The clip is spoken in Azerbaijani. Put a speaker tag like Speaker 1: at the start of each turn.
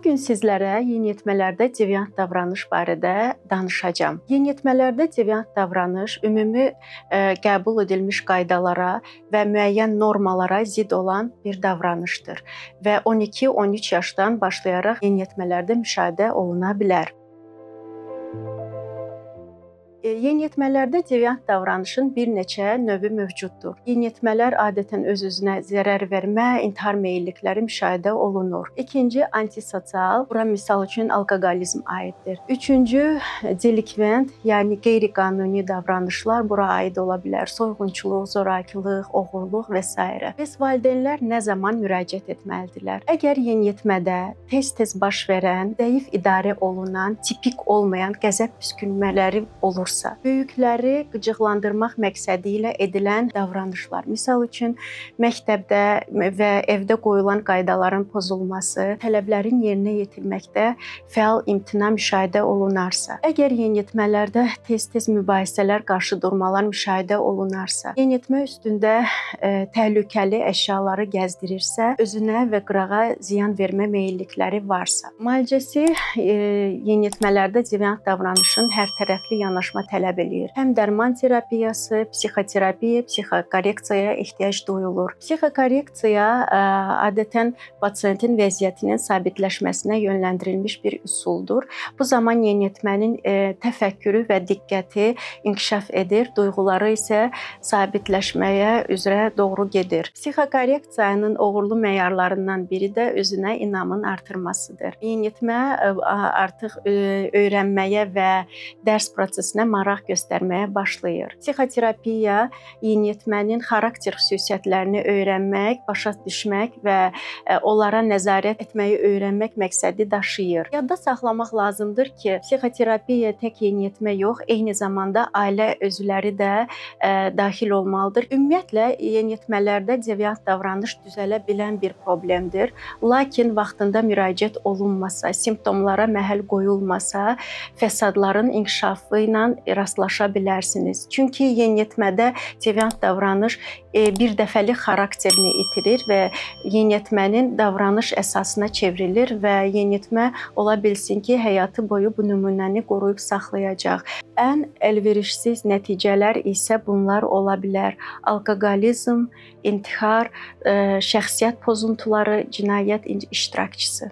Speaker 1: Bu gün sizlərə yeniyetmələrdə deviant davranış barədə danışacağam. Yeniyetmələrdə deviant davranış ümumi qəbul edilmiş qaydalara və müəyyən normalara zidd olan bir davranışdır və 12-13 yaşdan başlayaraq yeniyetmələrdə müşahidə oluna bilər. Yeniyetmələrdə deviant davranışın bir neçə növü mövcuddur. Yeniyetmələr adətən öz-özünə zərər vermə, intihar meyillikləri müşahidə olunur. İkinci, antisosial, bura misal üçün alkoqolizm aiddir. Üçüncü, delikvent, yəni qeyri-qanuni davranışlar bura aid ola bilər. Soyğunçuluq, zorakılıq, oğurluq və s. Bəs valideynlər nə zaman müraciət etməlidirlər? Əgər yeniyetmədə tez-tez baş verən, zəif idarə olunan, tipik olmayan qəzəb püskürmələri olursa, böyükləri qıcıqlandırmaq məqsədi ilə edilən davranışlar, misal üçün məktəbdə və evdə qoyulan qaydaların pozulması, tələblərin yerinə yetirməkdə fəal imtina müşahidə olunarsa, əgər yeniyetmələrdə tez-tez mübahisələr, qarşıdurmalar müşahidə olunarsa, yeniyetmə üstündə təhlükəli əşyaları gəzdirirsə, özünə və qırağa ziyan vermə meyillikləri varsa, müalicəsi yeniyetmələrdə deviant davranışın hərtərəfli yanaşma tələb eləyir. Həm dərman terapiyası, psixoterapiya, psixokorreksiyaya ehtiyac duyulur. Psixokorreksiya adətən pasientin vəziyyətinin sabitləşməsinə yönləndirilmiş bir üsuldur. Bu zaman yeniyetmənin təfəkkürü və diqqəti inkişaf edir, duyğuları isə sabitləşməyə üzrə doğru gedir. Psixokorreksiyanın uğurlu meyarlarından biri də özünə inamın artırmasıdır. Yeniyetmə artıq öyrənməyə və dərs prosesinə maraq göstərməyə başlayır. Psixoterapiya yeniyetmənin xarakter xüsusiyyətlərini öyrənmək, başa düşmək və onlara nəzarət etməyi öyrənmək məqsədi daşıyır. Yadda saxlamaq lazımdır ki, psixoterapiya tək yeniyetmə yox, eyni zamanda ailə üzvləri də daxil olmalıdır. Ümumiyyətlə, yeniyetmələrdə deviant davranış düzələ bilən bir problemdir. Lakin vaxtında müraciət olunmasa, simptomlara məhəl qoyulmasa, fəsadların inkişafı ilə rastlaşa bilərsiniz. Çünki yeniyetmədə deviant davranış bir dəfəlik xarakterini itirir və yeniyetmənin davranış əsasına çevrilir və yeniyetmə ola bilsin ki, həyatı boyu bu nümunəni qoruyub saxlayacaq. Ən əlverişsiz nəticələr isə bunlar ola bilər: alkoqolizm, intihar, şəxsiyyət pozuntuları, cinayət iştirakçısı.